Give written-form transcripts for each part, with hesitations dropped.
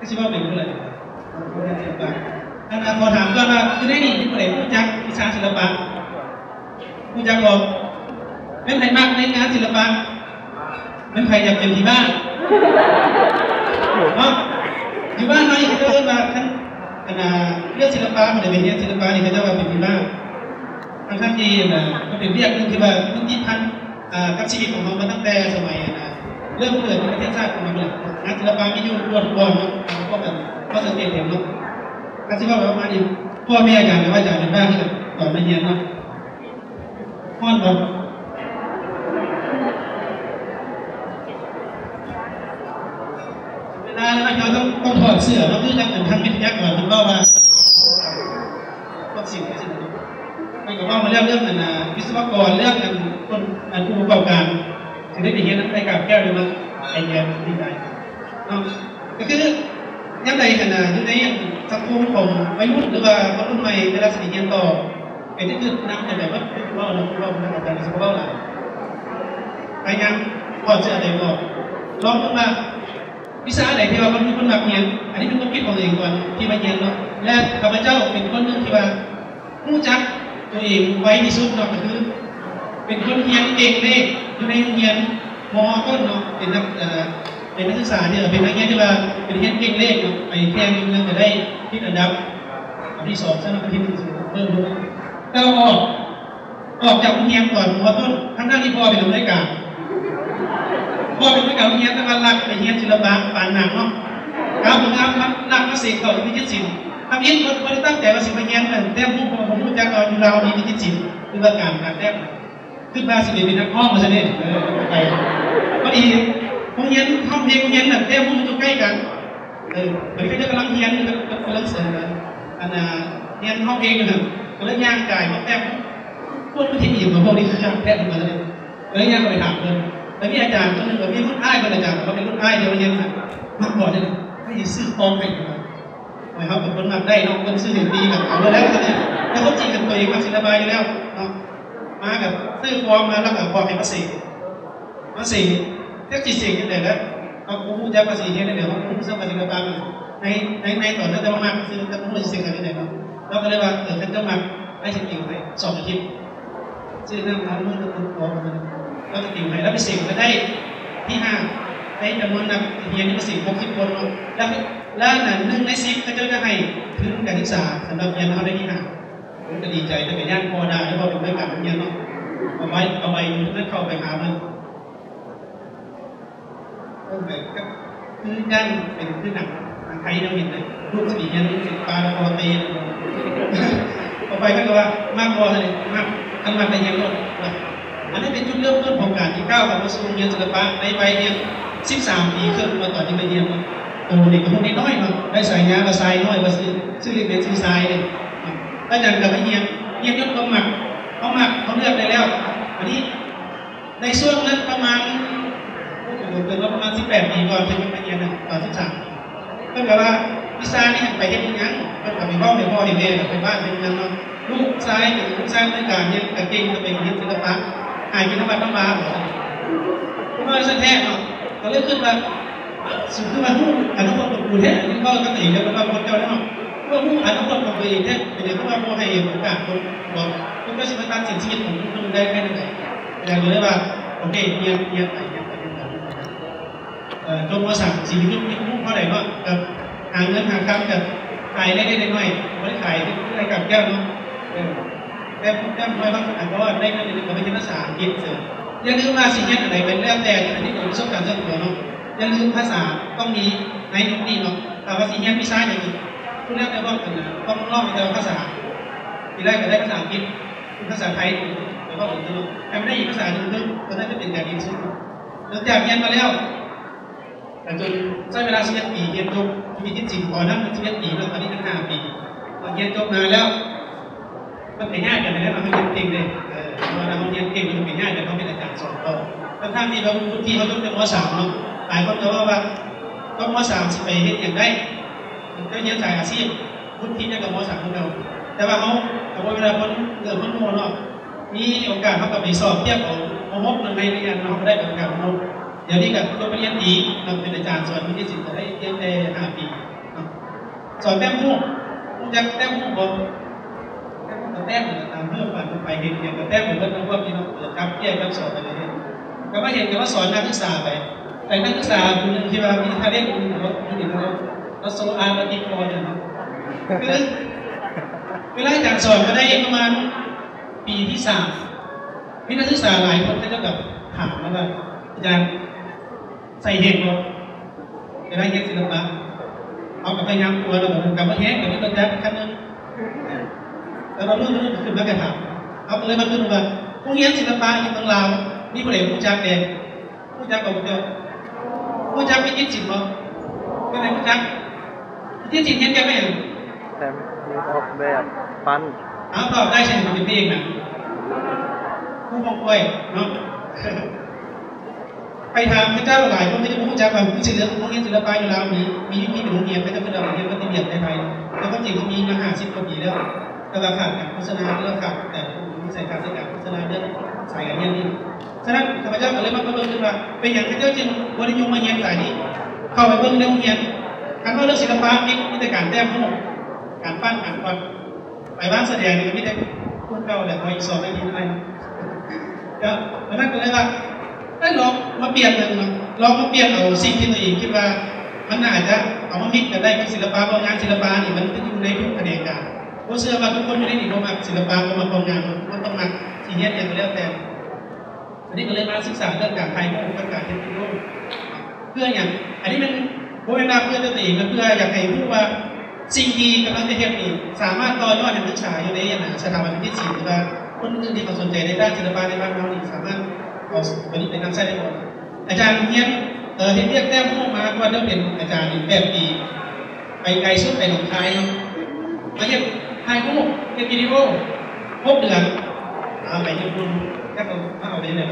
ก็ชื่อว่าเป็นอะไรศิลปะพอถามก็ว่าคือได้นี่ผู้ใดผู้จักวิชาศิลปะผู้จักบอกเป็นใครมากในงานศิลปะเป็นใครอยากเป็นที่บ้านเนาะอยู่บ้านน้อยก็เรียกว่าท่านเรื่องศิลปะมันเป็นเรื่องศิลปะนี่เขาจะว่าเป็นที่บ้านทั้งที่มันเป็นเรื่องนึงที่ว่ามันที่พันกับชีวิตของเรามาตั้งแต่สมัยเริ่มเกิดในประเทศชาติของเราเลยงานศิลปะมีอยู่รวดก่อนเนาะก็แบบก็สังเกตเห็นเนาะการที่ว่าประมาณนี้พ่อแม่อาจารย์หรือว่าอาจารย์เป็นบ้านที่ตอนมาเรียนเนาะพ่อบอกเวลาเราต้องถอดเสื้อเราคือทางวิทยากรมันก็ว่าสิ่งมันก็ว่ามาเรื่องวิศวกรเรื่องคนผู้ประกอบการถึงได้ไปเห็นนั้นไปกับแก้วเลยมาไอเดียดีใจเนาะก็คือยังไงกันอยู่ในสังคมของวัยรุ่นหรือว่าคนรุ่นใหม่เวลาสิ่งเรียนต่อเป็นที่คือน้ำแต่แบบว่าเราอาจารย์สักว่าอะไรไปยังพอเจออะไรบอกลองมาวิชาอะไรที่ว่าคนมักเรียนอันนี้เป็นความคิดของตัวเองก่อนที่มาเรียนเนาะและข้าพเจ้าเป็นคนหนึ่งที่ว่ารู้จักตัวเองไว้ที่สุดเนาะก็คือเป็นคนเรียนเก่งเลขอยู่ในโรงเรียนม.ต้นเนาะเป็นนักศึกษาเนี่ยเป็นนักเรียนที่ว่าเป็นเรียนเก่งเลขเนาะไปแข่งเรื่องจะได้ที่อันดับที่2สำหรับที่1เพิ่มด้วยแต่เราออกจากโรงเรียนก่อนม.ต้นทั้งนั้นที่พ่อเป็นผู้ในการพ่อเป็นผู้ในการโรงเรียนแต่ว่ารักไปเรียนศิลปะปานหนังเนาะครับผมครับรักมาเสกเขาที่จิตศิลป์ทำยิ่งคนตั้งใจมาสิมาเรียนแต้มผู้ผมรู้จักเราอยู่เรามีจิตศิลป์คือว่าการแต้มขึ้นมาสิเป็นนักห้องมาซะเนี่ยไปพอดีโรงเรียนห้องเรียนโรงเรียนแบบแต้มผู้อยู่ใกล้กันเหมือนเขาจะกำลังเรียนกำลังเสริมเรียนห้องเองนะครับกำลังย่างกายมาแต้มพูดไม่ทิ้งอยู่กับพวกนี้คือแต้มมาเลยแล้วย่างไปถามเลยแล้วมีอาจารย์คนนึงแบบมีรุ่นอ้ายเป็นอาจารย์เขาเป็นรุ่นอ้ายเดียวเรียนมาก่อนเลยไม่ได้ซื้อทองให้กันนะครับเป็นคนมักได้น้องคนซื้อเห็นดีกับเอาแล้วเนี่ยแล้วเขาจริงกับตัวเองมาศิลปะอยู่แล้วเนาะมากับซื้อฟอร์มมาแล้วกับฟอร์มให้มาสี่แค่จิตสิ่งยังไงแล้วเอาคู่จะภาษีเห็นได้เดี๋ยวเขาคู่ซื้อภาษีศิลปะในต่อแล้วจะมาซื้อจะคู่สิ่งอะไรได้เนาะเราก็เลยว่าฉันจะมาให้สิ่งเกี่ยวกับ2 อาทิตย์ซื้อเรื่องทำมือตัวฟอร์มมันแล้วก็เกี่ยวกับแล้วไปสิ่งก็ได้ที่5ในจำนวนนักเรียนที่มา60 คนแล้ว1 ใน 10ก็จะให้ทุนการศึกษาสำหรับเรียนเขาได้ที่5ผมก็ดีใจแต่เป็นย่านพอได้แล้วพอเป็นไม่กลับเรียนเนาะเอาไว้อยู่นั่นเข้าไปหามันก็แบบคือย่านเป็นหนังไทยเราเห็นเลยรูปสีเงี้ยสีฟ้าแล้วก็ตีเอาไปก็ว่ามากพอเลยมากทั้งวันไปเรียนรถอันนี้เป็นจุดเริ่มต้นของการที่ก้าวมาสู่เรียนศิลปะในวัยเรียน13 ปีขึ้นมาตอนที่ไปเรียนโอ้เด็กกับพวกนี้น้อยเนาะได้ใส่งานมาใส่น้อยมาซื้อเรียนเป็นซื้อทรายเลยอาจารย์กับไปเรียนยศเขาหมักเขาเลือกได้แล้วอันนี้ในช่วงนั้นประมาณ18 ปีก่อนเป็นไปเรียนตอน13ก็แบบว่าวิชานี่ไปเรียนยังก็แบบมีพ่อเห็นเลยไปบ้านเป็นยังเนาะลูกชายเป็นลูกชายในการเรียนกางเกงจะเป็นเรียนศิลปะหายกินน้ำมันน้ำมาเหรอก็เลยสักแท้เนาะก็เลยขึ้นมาสุดขึ้นมาผู้อนุพลของกูแท้นี่ก็ตีแล้วก็คนเจ้าเนาะว่าผู้อนุพลของตัวเองแท้เป็นอย่างที่ว่าผู้ให้โอกาสคนบอกคุณก็ชิมตัดสินชีวิตของคุณได้แค่ไหนอย่างเดียวว่าโอเคเรียนไปจนมาสั่งชีวิตที่ผู้เท่าไหร่ว่าหาเงินหาคำกับขายได้น้อยไม่ได้ขายได้กับแก้วเนาะแก้วน้อยบางอันก็ได้เงินในการเป็นภาษาอังกฤษเสริมอย่าลืมมาสิ่งนี้อะไรเป็นเรื่องแต่อันนี้ผมประสบการณ์ส่วนตัวเนาะอย่าลืมภาษาต้องมีในยุคนี้เนาะแต่ว่าสิ่งนี้ไม่ใช่อย่างนี้ทุกเรื่องแต่ว่าต้องลอกแต่ภาษาทีแรกก็ได้ภาษาอังกฤษภาษาไทยแล้วก็อื่นๆแต่ไม่ได้อีกภาษาหนึ่งก็น่าจะเป็นการดีสุดหลังจากเรียนมาแล้วแต่จนใช้เวลา11 ปีเรียนจบมีที่จริงก่อนนั้นมัน11 ปีแล้วตอนนี้ตั้ง5 ปีเรียนจบมาแล้วมันเป็นง่ายกันเลยนะมันเรียนเก่งเลยเราเรียนเก่งมันเป็นง่ายแต่เขาเป็นอาจารย์สอนต่อทั้งที่เราทุกทีเขาต้องเป็นม.3 เนาะหลายคนก็ว่าต้องม.3 สิไปเห็นอย่างได้ก็เรียนสายอาชีพทุกทีจะกับม.3 ของเราแต่ว่าเขาเวลาคนโมเนาะมีโอกาสเขากับไปสอบเทียบเอาม.ในเรียนเราได้โอกาสม.เดี๋ยวนี้กับตัวไปเรียนดีเราเป็นอาจารย์สอนวิทยาศิลป์จะได้เรียนได้5 ปี สอนแต้มหูรู้จักแต้มหูบ่แต้มตามเพื่อฝันไปเห็นอย่างกับแต้มเหมือนกันพวกที่น้องครับเกี่ยวกับสอนไปเลยก็มาเห็นกันว่าสอนนักศึกษาไปแต่นักศึกษาคนหนึ่งที่ว่ามีทาเล่นคนหนึ่งเขาเห็นเขาโซอาร์มาติโกเนี่ยนะคือเวลาอาจารย์สอนก็ได้ประมาณปีที่3มีนักศึกษาหลายคนก็จะแบบถามว่าอาจารย์ใส่เห็นบ่เวลาเรียนศิลปะเอากับพยายามตัวเราแบบกับมาแห้งแบบนี้เราจะขั้นนึงแล้วเราเรื่องขึ้นมาแก่ถามเอาเลยมาขึ้นว่าผู้เรียนศิลปะอยู่เมืองลาวนี่ประเด็นผู้จักเองผู้จักกับผู้จักไม่คิดจิตบ่เป็นไงผู้จักคิดจิตเรียนแก่ไม่เห็นแต่มีออกแบบปั้นเอาตอบได้ใช่ไหมเป็นเพลงนะผู้มองคอยเนาะไปถามพระเจ้าหลายคนไม่ได้รู้จักว่าผู้ศิลป์โรงเรียนศิลปะอยู่แล้วมีเป็นโรงเรียนก็จะเป็นโรงเรียนวัดติเบียดในไทยแล้วก็จริงมีมา50 กว่าปีแล้วแต่ว่าขาดการโฆษณาเรื่องขาดแต่มีสายการสื่อการโฆษณาเรื่องสายการเรียนนี่ฉะนั้นข้าพเจ้าก็เลยมาเบิ่งขึ้นว่าเป็นอย่างพระเจ้าจึงบริยมมาเรียนสายนี้เข้าไปเบิ่งในโรงเรียนการว่าเรื่องศิลปะมีแต่การแต้มหูการปั้นการวาดไปบ้านแสดงนี่ก็มีแต่พูดเก่าแหละคอยสอนไม่ดีอะไรก็เพราะนั้นก็เลยว่าได้ลองมาเปลี่ยนหนึ่งลองมาเปลี่ยนเอาสิ่งที่ตัวเองคิดว่ามันน่าจะเอามามิกกันได้กับศิลปะเพราะงานศิลปะนี่มันอยู่ในทุกแขนงการเพราะเชื่อว่าทุกคนไม่ได้ดีเพราะมาศิลปะเพราะมาทำงานมันต้องมาสิ่งนี้อย่างเดียวแต่อันนี้ก็เลยมาศึกษาเรื่องการไทยกับการเทคนิคเพื่ออย่างอันนี้มันโบราณเพื่อตัวเองเพื่ออยากให้รู้ว่าสิ่งที่กำลังจะเห็นนี่สามารถต่อยอดให้นักศึกษาอยู่ในสถาบันที่4หรือว่าคนอื่นที่เขาสนใจในด้านศิลปะในบ้านเรานี่สามารถเอาวันนี้เป็นนักแสดงได้หมดอาจารย์เรียนที่เรียกแต้มพวกมาว่าได้เป็นอาจารย์แบบปีไปไกลสุดไปหนองคายเนาะมาเรียนไทยพวกเรียนวิดีโอ6 เดือนไปญี่ปุ่นก็เอาไปเลย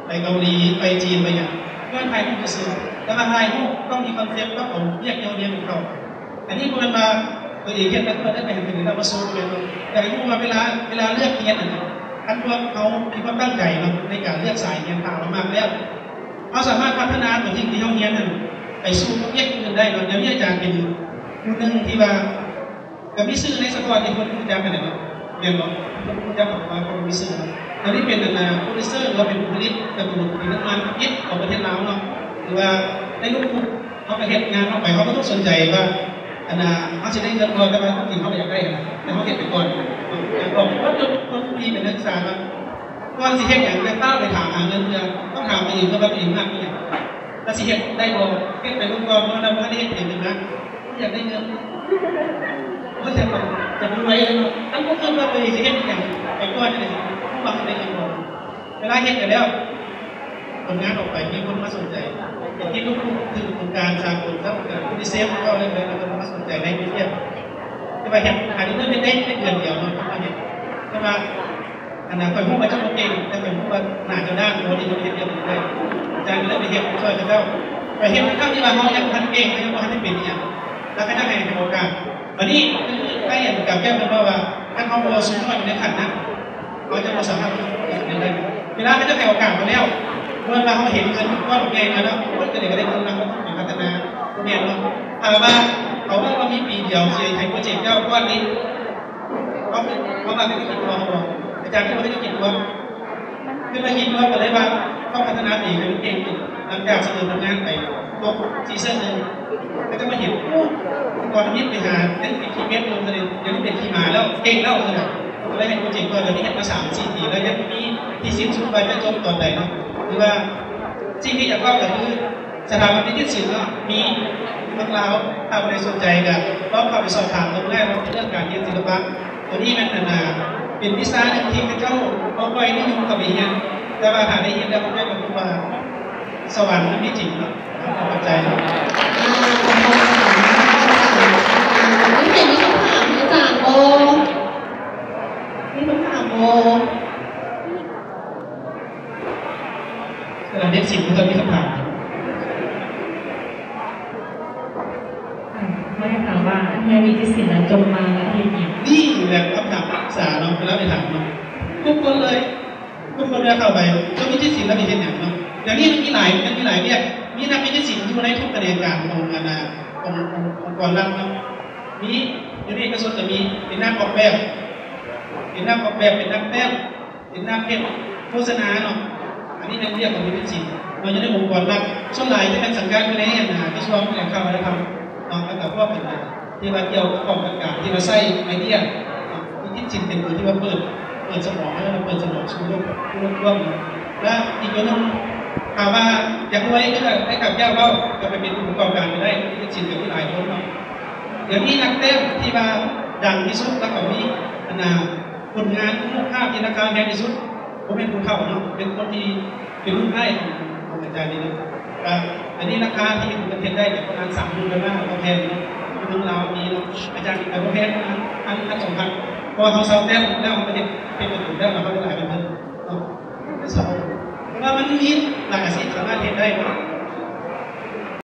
ไปเกาหลีไปจีนไปอย่างเพื่อนไทยพวกจะซื้อแต่มาไทยพวกต้องมีคอนเซ็ปต์ต้องเอาเรียกเรียนเขาอันนี้คนมาตัวเองเรียนก็ได้ไปเห็นถึงเรามาโซ่เลยแต่ยุ่งมาเวลาเลือกเรียนท่านพวกเขามีความตั้งใจในการเลือกสายเรียนทางเรามากแล้วเขาสามารถพัฒนาตัวที่เขาเรียนนั้นไปสู่เรียกอื่นได้เราอย่างนี้อาจารย์เป็นผู้หนึ่งที่ว่ากับมิซื้อในสกอตที่คนรู้จักกันเนี่ยเรียนบอกรู้จักกับว่าคนมิซื้อตอนนี้เป็นโปรดิวเซอร์เราเป็นผู้ผลิตการ์ตูนในน้ำมันยิบของประเทศลาวเนาะหรือว่าในลูกคุกเขาไปเห็นงานเขาไปเขาก็ต้องสนใจว่าเขาจะได้เงินก่อนแต่ว่าจริงเขาไม่อยากได้นะแต่เขาเห็นไปก่อนอย่างบอกว่าคนมีเป็นนักศึกษาก่อนสิเห็นอย่างเต้าไปถามหาเงินเดือนต้องถามตัวเองว่าตัวเองมากนี่แต่สิเห็นได้บ่เห็นไปลูกก่อนเพราะเราไม่ได้เห็นเองนะอยากได้เงินเขาจะดูไว้เลยตั้งก็ขึ้นว่าไปสิเห็นอย่างไปก่อนนี่ผู้ฟังได้เงินบ่เวลาเห็นกันแล้วผลงานออกไปมีคนมาสนใจอย่างที่ลูกคือโครงการสากลครับยูนิเซฟก็เลยเรามาสนใจในเรื่องที่ว่าเห็นอันนี้ไม่ได้เดือนเดียวเนาะมาเห็นแต่ว่าอันนั้นคอยพูดมาเจ้าเก่งแต่เป็นพูดว่าหนาจะด้านโมดีโมดีเดียวได้อาจารย์เลยไปเห็นช่วยกันแล้วไปเห็นข้าวที่ว่าเขายังทันเก่งยังทันได้เป็นอย่างแล้วก็ได้ให้โอกาสวันนี้ได้เห็นกับแก้วเป็นว่าถ้าเขาโมสูงมันในขันนะเขาจะมาสามารถได้เวลาเขาจะให้โอกาสมาแล้วเมื่อเขาเห็นเงินก้อนเงินแล้วก็จะได้เงินมาพัฒนาเนี่ยเนาะถามว่าเขาเมื่อเรามีปีเดียวเสียไทยโปรเจกต์เจ้าก้อนนี้เขามาเป็นกี่ตัวเขาอาจารย์ที่มาได้กี่ตัวขึ้นมากี่ตัวก็เลยว่าต้องพัฒนาอีกเป็นเก่งหลังจากเสนอผลงานไปตัวซีซั่นหนึ่งก็จะมาเห็นก่อนนี้ไปหาเล่นเป็นคีย์เมตรลงเลยเดี๋ยวนี้เป็นคีย์มาแล้วเก่งแล้วเลยก็เลยเห็นโปรเจกต์ตัวเดี๋ยวนี้เห็นมา3-4 ปีแล้วยังมีที่สิ้นสุดไปจะจบตอนไหนเนาะหรือว่าสิ่งที่อยากเล่าก็คือสถาบันที่ศิลป์มีเรื่องราวถ้าใครสนใจกันก็เข้าไปสอบถามตรงแรกเรื่องการเรียนศิลปะตัวนี้มันเป็นวิชาหนึ่งที่พระเจ้าเอาไว้นิยมกับเรียนแต่ว่าหาได้ยินแล้วก็ได้รู้ว่าสวรรค์มันไม่จริงเนาะเข้าใจเนาะนี่เป็นมีคำถามอาจารย์โบมีคำถามโบเด็ก10ก็มีคำถามไม่ได้ถามว่าเนี่ยมีที่ศิลป์จงมาแล้วที่นี่แหละคำถามศึกษาเนาะแล้วไปถามเนาะทุกคนเลยเข้าไปก็มีที่ศิลป์แล้วมีที่ไหนเนาะอย่างนี้มันมีหลายเนี่ย มีนักวิทยาศิลป์อยู่ในทุกแขนงการขององค์กรรัฐเนาะมีอยู่ในเอกชนก็มีเป็นนักออกแบบเป็นนักแต่งเป็นนักเขียนโฆษณาเนาะอันนี้เป็นเรียกของวิทยาศิลป์เราจะได้องค์กรรัฐส่วนหลายจะเป็นสังกัดอยู่ในที่ช่วงแหล่งข่าวอะไรครับเนาะแล้วก็พวกเป็นที่ว่าเกี่ยวกับกองการที่มาใส่ไอเดียที่จิตเป็นตัวที่ว่าเปิดสมองให้เราเปิดสมองสู่โลกร่วมและอีกตัวนึงถามว่าอยากรวยก็ได้กับแก้วเบ้าก็ไปเป็นผู้ประกอบการไปได้ที่จิตกับที่หลายคนเนาะเดี๋ยวนี้นักเต้นที่ว่าดังที่สุดแล้วก็มีผลงานคุณภาพที่ราคาแพงที่สุดผมเป็นผู้เข้าเนาะเป็นคนที่เป็นรุ่นให้ของอาจารย์นี่นะอันนี้ราคาที่ประเทศได้ประมาณ30,000 ดอลลาร์ต่อแผ่นเนาะเมืองลาวนี้เนาะอาจารย์แต่ประเภทอัน2,000เพราะเขาเซาแต้มแล้วประเทศเป็นประตูแล้วเขาได้หลายประเทศเนาะเซาเพราะว่ามันมีหลายอาชีพสามารถเห็นได้เนาะ